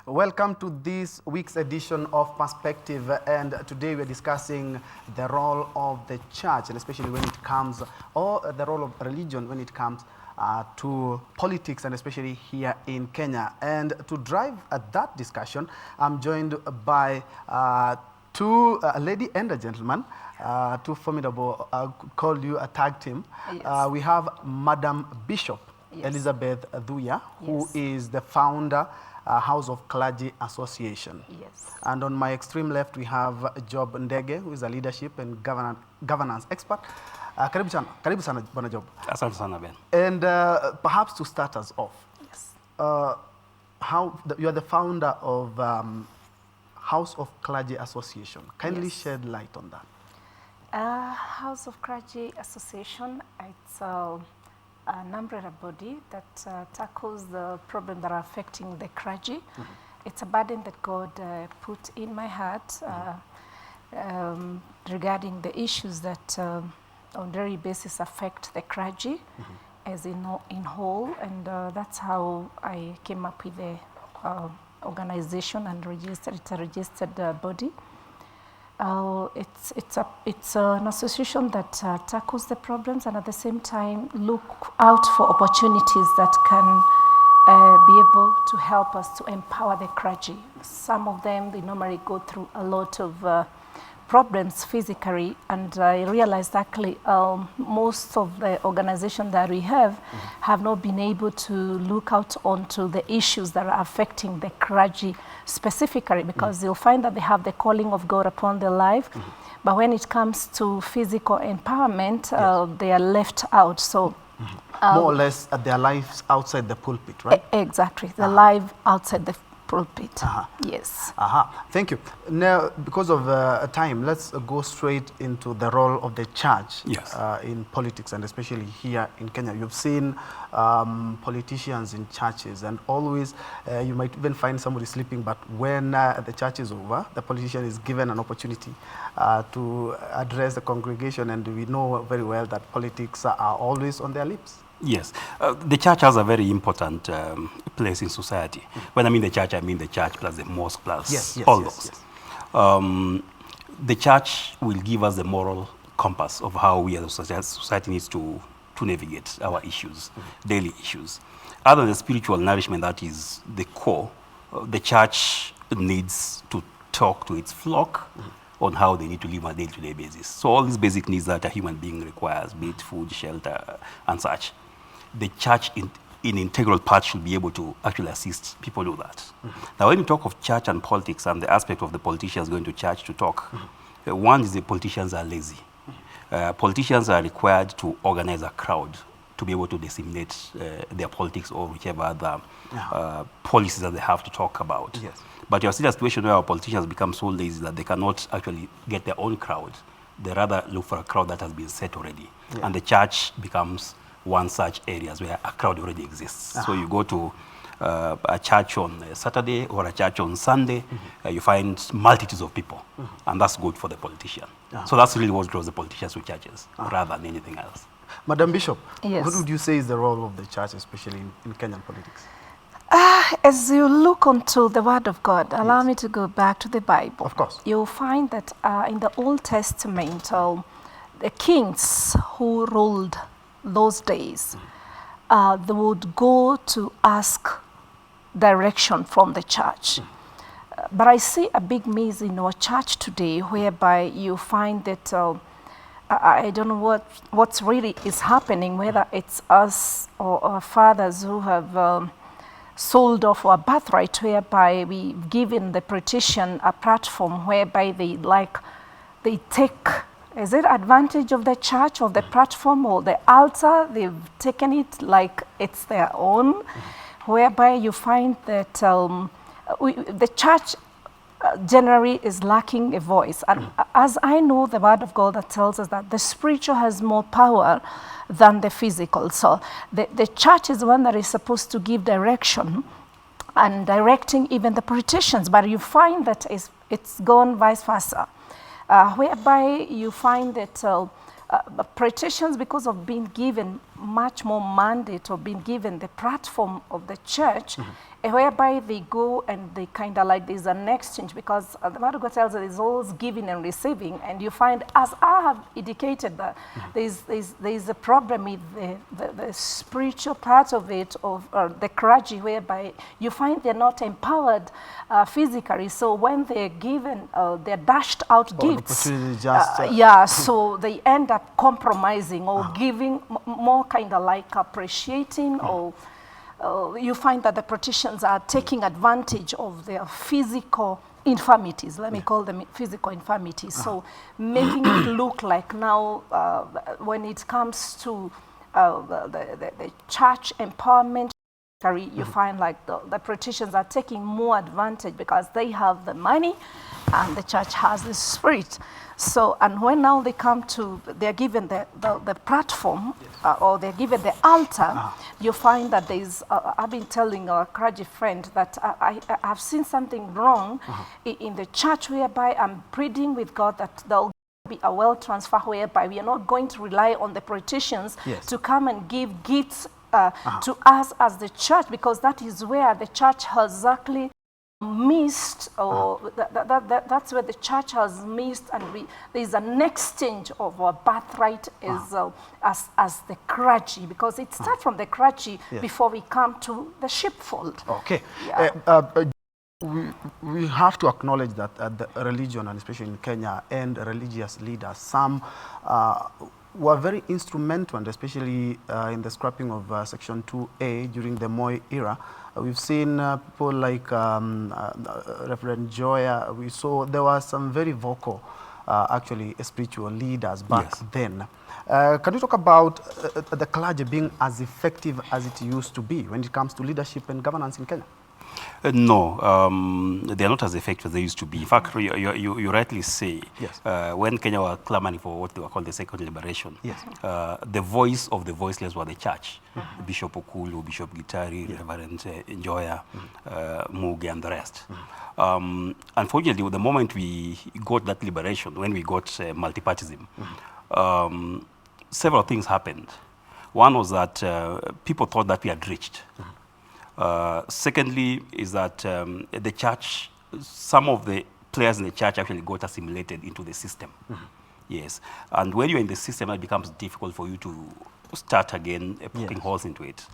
Welcome to this week's edition of Perspective, and today we're discussing the role of the church, and especially when it comes, or the role of religion when it comes to politics, and especially here in Kenya. And to drive that discussion, I'm joined by two lady and a gentleman, two formidable, call you a tag team. Yes. We have Madam Bishop Elizabeth Dhuya, who is the founder House of Clergy Association. Yes. And on my extreme left, we have Job Ndege, who is a leadership and governance expert. Karibu sana, Bwana Job. Asante sana, Ben. And perhaps to start us off, Yes. You are the founder of House of Clergy Association. Kindly shed light on that. House of Clergy Association, it's an umbrella body that tackles the problems that are affecting the clergy. It's a burden that God put in my heart regarding the issues that on a daily basis affect the clergy as in whole, and that's how I came up with the organization and registered. It's a registered body. It's an association that tackles the problems and at the same time look out for opportunities that can be able to help us to empower the clergy. Some of them, they normally go through a lot of problems physically, and I realized actually most of the organizations that we have not been able to look out onto the issues that are affecting the clergy specifically, because you'll find that they have the calling of God upon their life, but when it comes to physical empowerment, they are left out. So more or less their lives outside the pulpit, right? Exactly, the life outside the pulpit. Yes. Thank you. Now, because of time, let's go straight into the role of the church in politics, and especially here in Kenya. You've seen politicians in churches, and always you might even find somebody sleeping, but when the church is over, the politician is given an opportunity to address the congregation, and we know very well that politics are always on their lips. Yes, the church has a very important place in society. When I mean the church, I mean the church plus the mosque plus all those. The church will give us the moral compass of how we as a society needs to navigate our issues, daily issues. Other than the spiritual nourishment that is the core, the church needs to talk to its flock on how they need to live on a day-to-day basis. So all these basic needs that a human being requires, be it food, shelter, and such, the church in integral part should be able to actually assist people do that. Now, when you talk of church and politics and the aspect of the politicians going to church to talk, one is the politicians are lazy. Politicians are required to organize a crowd to be able to disseminate their politics or whichever other policies that they have to talk about. But you see a situation where our politicians become so lazy that they cannot actually get their own crowd. They rather look for a crowd that has been set already. And the church becomes one such areas where a crowd already exists. So you go to a church on Saturday or a church on Sunday, you find multitudes of people, and that's good for the politician. So that's really what draws the politicians to churches, rather than anything else. Madam Bishop, what would you say is the role of the church, especially in Kenyan politics? As you look onto the Word of God, allow me to go back to the Bible. Of course. You'll find that in the Old Testament, the kings who ruled those days, they would go to ask direction from the church. But I see a big miss in our church today, whereby you find that I don't know what's really is happening, whether it's us or our fathers who have sold off our birthright, whereby we've given the politician a platform whereby they take, is it advantage of the church or the platform or the altar? They've taken it like it's their own, whereby you find that the church generally is lacking a voice. And as I know the Word of God that tells us that the spiritual has more power than the physical. So the church is one that is supposed to give direction and directing even the politicians, but you find that it's gone vice versa, whereby you find that politicians, because of being given much more mandate or being given the platform of the church, whereby they go and they kind of like there's an exchange, because the Word of God tells us there's always giving and receiving, and you find, as I have indicated, that there's a problem with the spiritual part of it, of the clergy, whereby you find they're not empowered physically. So when they're given, they're dashed out gifts. So they end up compromising or giving more kind of like appreciating, or you find that the politicians are taking advantage of their physical infirmities, let me call them physical infirmities. So making it look like now when it comes to the church empowerment, you find like the politicians are taking more advantage because they have the money and the church has the spirit. So, and when now they come to, they're given the platform, or they're given the altar, you find that there's, I've been telling a clergy friend that I've seen something wrong in the church, whereby I'm pleading with God that there'll be a wealth transfer, whereby we are not going to rely on the politicians to come and give gifts to us as the church, because that is where the church has actually missed, or that's where the church has missed, and there's an exchange of our birthright as the clergy, because it starts from the clergy before we come to the sheepfold. Okay. We have to acknowledge that the religion, and especially in Kenya, and religious leaders, some were very instrumental, and especially in the scrapping of Section 2A during the Moi era. We've seen people like Reverend Joya. We saw there were some very vocal, actually, spiritual leaders back then. Can you talk about the clergy being as effective as it used to be when it comes to leadership and governance in Kenya? No, they are not as effective as they used to be. In fact, you rightly say, when Kenya were clamoring for what they were called the second liberation, the voice of the voiceless were the church. Bishop Okulu, Bishop Gitari, Reverend Njoya, Muge, and the rest. Unfortunately, the moment we got that liberation, when we got multipartism, several things happened. One was that people thought that we had reached. Secondly is that the church, some of the players in the church actually got assimilated into the system. Yes, and when you're in the system, it becomes difficult for you to start again poking holes into it.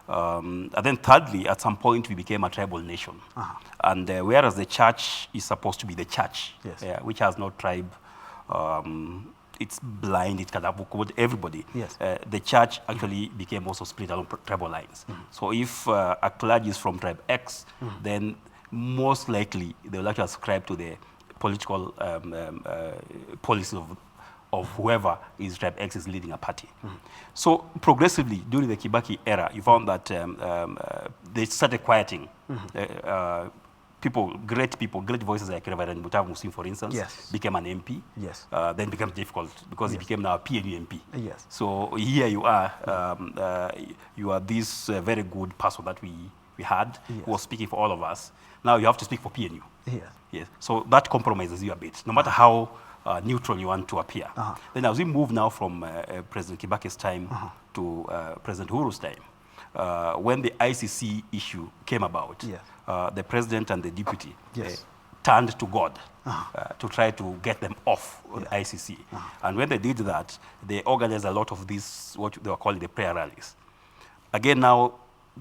And then thirdly, at some point, we became a tribal nation. And whereas the church is supposed to be the church, which has no tribe, it's blind, it can accommodate everybody. The church actually became also split along tribal lines. So if a clergy is from tribe X, then most likely they will actually ascribe to the political policy of whoever is tribe X is leading a party. So progressively, during the Kibaki era, you found that they started quieting. Great voices like Reverend Mutavu Musim, for instance, became an MP. Then became difficult because he became now a PNU MP. So here you are this very good person that we had, who was speaking for all of us. Now you have to speak for PNU. So that compromises you a bit, no matter how neutral you want to appear. Then as we move now from President Kibaki's time to President Uhuru's time, when the ICC issue came about, the president and the deputy turned to God to try to get them off the ICC. And when they did that, they organized a lot of these, what they were calling the prayer rallies. Again, now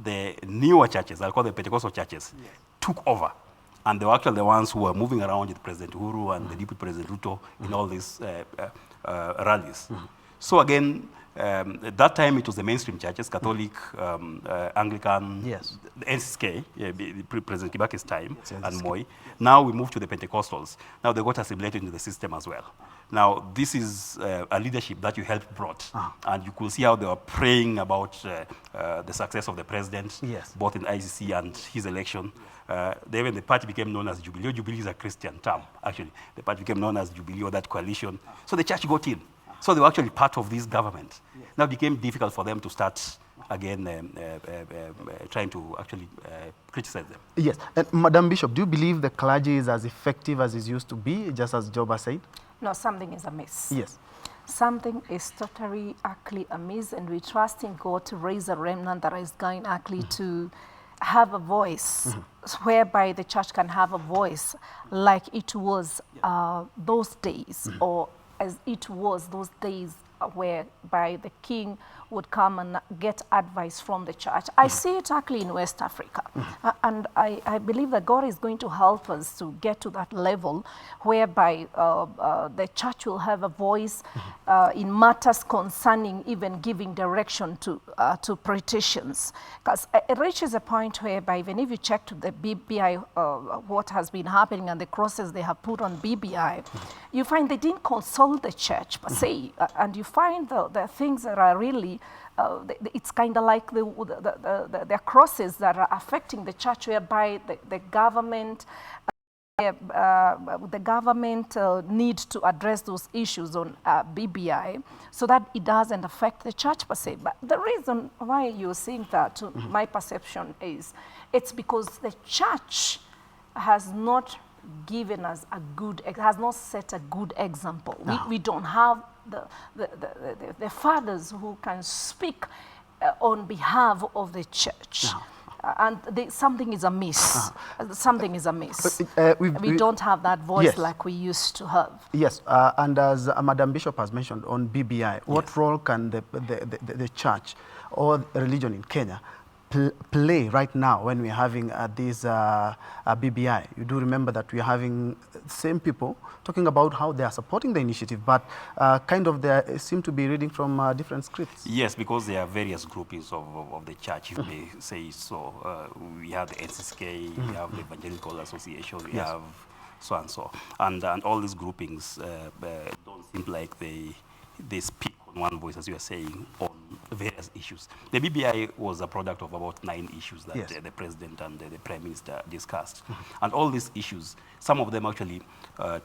the newer churches, I'll call them Pentecostal churches, took over. And they were actually the ones who were moving around with President Uhuru and the Deputy President Ruto in all these rallies. So again, at that time it was the mainstream churches, Catholic, Anglican, the NCK, President Kibaki's time, and Moi. Now we move to the Pentecostals. Now they got assimilated into the system as well. Now this is a leadership that you helped brought, and you could see how they were praying about the success of the president, both in ICC and his election. Then the party became known as Jubilee. Jubilee is a Christian term, actually. The party became known as Jubilee, or that coalition. So the church got in. So they were actually part of this government. Now it became difficult for them to start again trying to actually criticize them. Yes. And Madam Bishop, do you believe the clergy is as effective as it used to be, just as Joba said? No, something is amiss. something is totally actually amiss, and we trust in God to raise a remnant that is going actually to have a voice, whereby the church can have a voice like it was those days, or as it was those days whereby the king would come and get advice from the church. I see it actually in West Africa. And I believe that God is going to help us to get to that level whereby the church will have a voice in matters concerning even giving direction to politicians. Because it reaches a point whereby even if you check to the BBI, what has been happening and the crosses they have put on BBI, you find they didn't consult the church per se, and you find the things that are really it's kind of like the crosses that are affecting the church, whereby the government need to address those issues on BBI so that it doesn't affect the church per se. But the reason why you're seeing that, to my perception, is it's because the church has not given us has not set a good example. No. We don't have the fathers who can speak on behalf of the church. No. And something is amiss. Something is amiss. We don't have that voice, yes, like we used to have. Yes, and as Madam Bishop has mentioned on BBI, what, yes, role can the church or religion in Kenya play right now when we're having this BBI? You do remember that we're having same people talking about how they are supporting the initiative, but kind of they seem to be reading from different scripts. Yes, because there are various groupings of the church, if they say so. We have the NCSK, we have the Evangelical Association, we, yes, have so and so. And all these groupings don't seem like they speak on one voice, as you are saying, on various issues. The BBI was a product of about 9 issues that, yes, the president and the prime minister discussed. And all these issues, some of them actually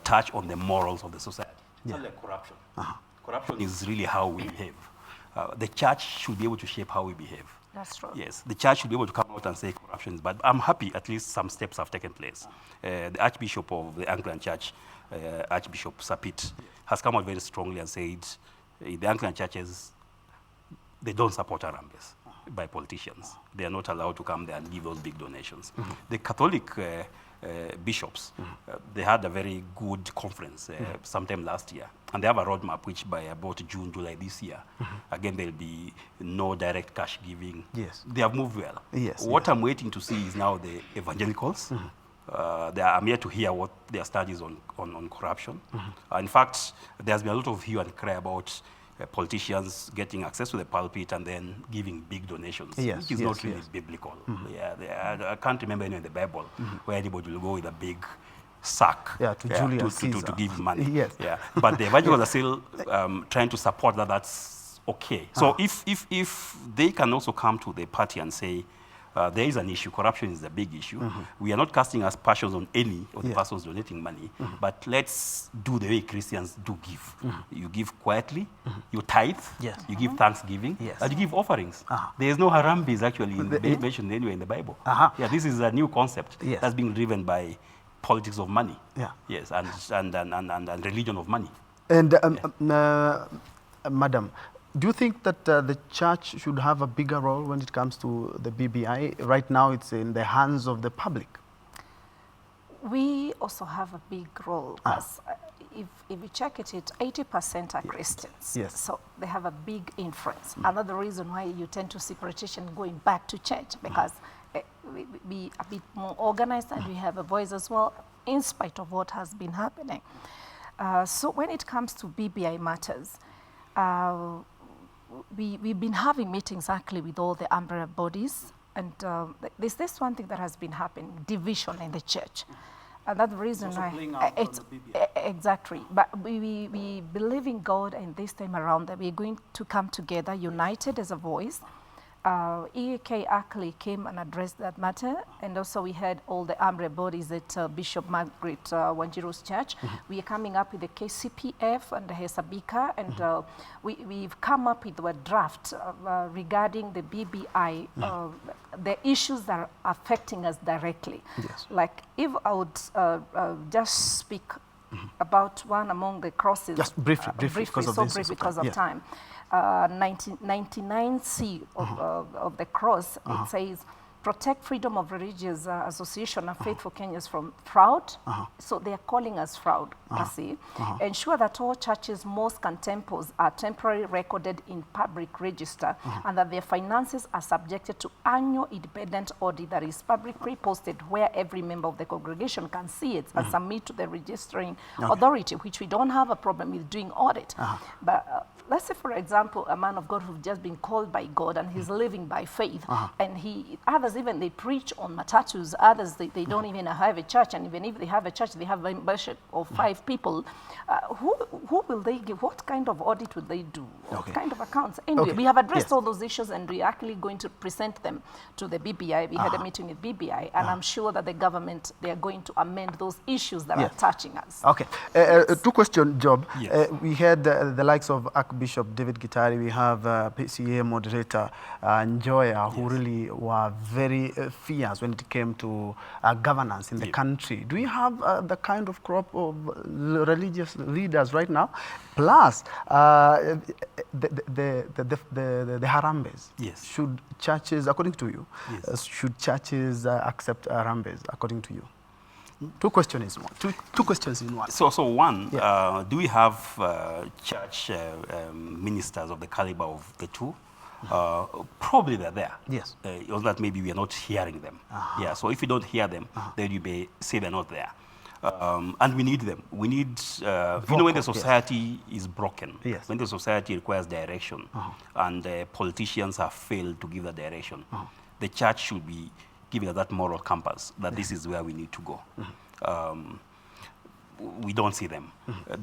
touch on the morals of the society. It's not like corruption. Corruption is really how we behave. The church should be able to shape how we behave. That's true. Yes, the church should be able to come out and say corruption is bad. I'm happy at least some steps have taken place. The Archbishop of the Anglican Church, Archbishop Sapit, has come out very strongly and said the Anglican churches, they don't support Harambes by politicians. They are not allowed to come there and give those big donations. The Catholic bishops, they had a very good conference sometime last year, and they have a roadmap which by about June, July this year, again, there'll be no direct cash giving. Yes. They have moved well. Yes. What I'm waiting to see is now the evangelicals. I'm here to hear what their studies on corruption. In fact, there's been a lot of hue and cry about politicians getting access to the pulpit and then giving big donations, yes, which is, yes, not really, yes, biblical. I can't remember anywhere in the Bible where anybody will go with a big sack, to give money. Yes. Yeah. But the evangelicals are still trying to support that that's okay. So if they can also come to the party and say, there is an issue, corruption is a big issue. We are not casting aspersions on any of the persons donating money, but let's do the way Christians do give. You give quietly, you tithe, yes, you give thanksgiving, yes, and you give offerings. There is no harambes actually mentioned anywhere in the Bible. Yeah, this is a new concept, yes, that's being driven by politics of money. Yeah. Yes, and religion of money. And Madam, do you think that the church should have a bigger role when it comes to the BBI? Right now, it's in the hands of the public. We also have a big role, because if you check it, 80% are, yes, Christians. Yes. So they have a big influence. Another reason why you tend to see politicians going back to church, because we are a bit more organized and we have a voice as well, in spite of what has been happening. So when it comes to BBI matters, we've been having meetings actually with all the umbrella bodies, and there's this one thing that has been happening, division in the church. And that's the reason why it's exactly. But we believe in God, and this time around that we're going to come together, united as a voice. EAK actually came and addressed that matter, and also we had all the umbrella bodies at Bishop Margaret Wanjiru's church. We are coming up with the KCPF and the Hesabika, and we've come up with a draft regarding the BBI, the issues that are affecting us directly. Yes. Like if I would just speak about one among the crosses. Just briefly, because of time. 99C of the cross, it says, protect freedom of religious association and faith for Kenyans from fraud. So they are calling us fraud, ensure that all churches, mosques and temples are temporarily recorded in public register and that their finances are subjected to annual independent audit that is publicly posted where every member of the congregation can see it and submit to the registering authority, which we don't have a problem with doing audit. But let's say, for example, a man of God who's just been called by God and he's living by faith, and others even they preach on matatus, others they don't even have a church, and even if they have a church, they have a membership of 5 people. Who will they give? What kind of audit will they do? What kind of accounts? Anyway, we have addressed all those issues, and we're actually going to present them to the BBI. We had a meeting with BBI, and I'm sure that the government, they are going to amend those issues that are touching us. Okay. 2-question, Job. We had the likes of Archbishop David Gitari, we have PCA moderator Njoya, who really were very fierce when it came to governance in the country. Do we have the kind of crop of religious leaders right now? Plus, the harambes. Should churches, according to you, should churches accept harambes, according to you? 2 questions in one. Two questions in one. So one, do we have church ministers of the caliber of the 2? Probably they're there. Yes. It's that maybe we are not hearing them. So if you don't hear them, then you may say they're not there. And we need them. We need, when the society is broken, when the society requires direction, and politicians have failed to give the direction, the church should be giving us that moral compass that this is where we need to go. We don't see them.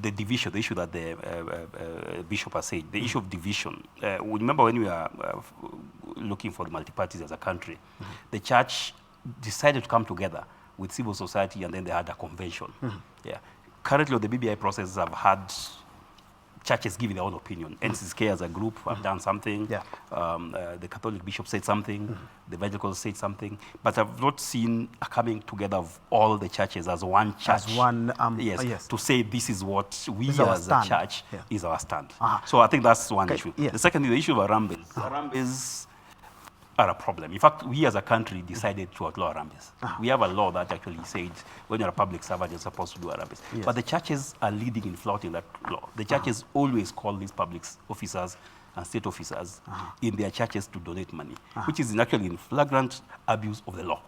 The division, the issue that the bishop has said, the issue of division. Remember when we were looking for the multi-parties as a country, the church decided to come together with civil society, and then they had a convention. Currently, the BBI processes have had churches giving their own opinion. NCSK as a group have done something. The Catholic bishop said something. The evangelicals said something. But I've not seen a coming together of all the churches as one church. As one, to say this is what we as a church is our stand. So I think that's one issue. The second is the issue of harambes. Harambes are a problem. In fact, we as a country decided to outlaw harambes. We have a law that actually said when you're a public servant, you're supposed to do harambes. But the churches are leading in flouting that law. The churches always call these public officers and state officers in their churches to donate money, which is actually in flagrant abuse of the law.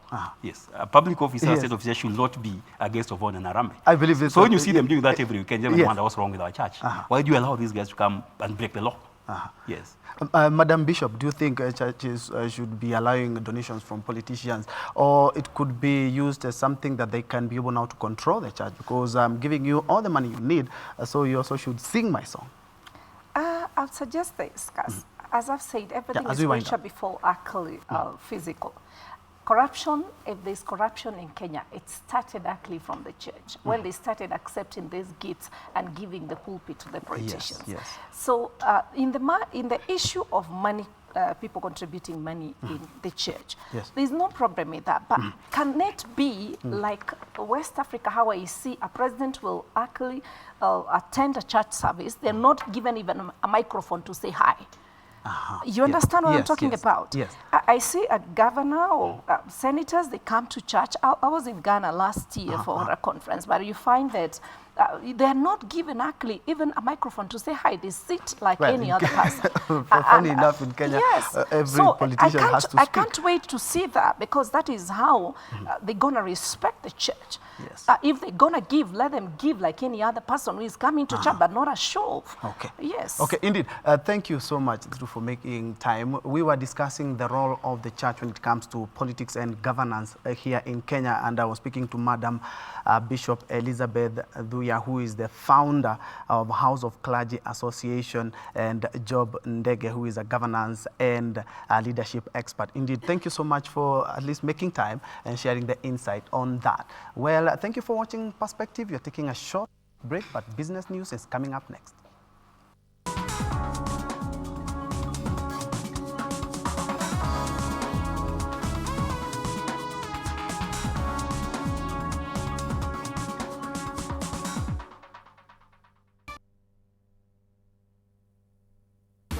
A public officer, state officer should not be a guest of honor and harambe. I believe this. So when you see them doing that every weekend, you wonder what's wrong with our church. Why do you allow these guys to come and break the law? Madam Bishop, do you think churches should be allowing donations from politicians, or it could be used as something that they can be able now to control the church? Because I'm giving you all the money you need, so you also should sing my song. I'll suggest this, because as I've said, everything is spiritual before actually physical. Corruption, if there's corruption in Kenya, it started actually from the church, when they started accepting these gifts and giving the pulpit to the politicians. So in the issue of money, people contributing money in the church, there's no problem with that. But can it be like West Africa, how I see a president will actually attend a church service, they're not given even a microphone to say hi. You understand what I'm talking about? I see a governor or senators, they come to church. I was in Ghana last year for a conference, but you find that they're not given actually even a microphone to say hi. They sit like any other person. Funny enough, in Kenya, every politician has to speak. I can't wait to see that, because that is how they're going to respect the church. If they're going to give, let them give like any other person who is coming to church, but not a show. Okay, indeed. Thank you so much for making time. We were discussing the role of the church when it comes to politics and governance here in Kenya, and I was speaking to Madam Bishop Elizabeth Dhuya, who is the founder of House of Clergy Association, and Job Ndege, who is a governance and leadership expert. Indeed, thank you so much for at least making time and sharing the insight on that. Well, thank you for watching Perspective. You're taking a short break, but business news is coming up next.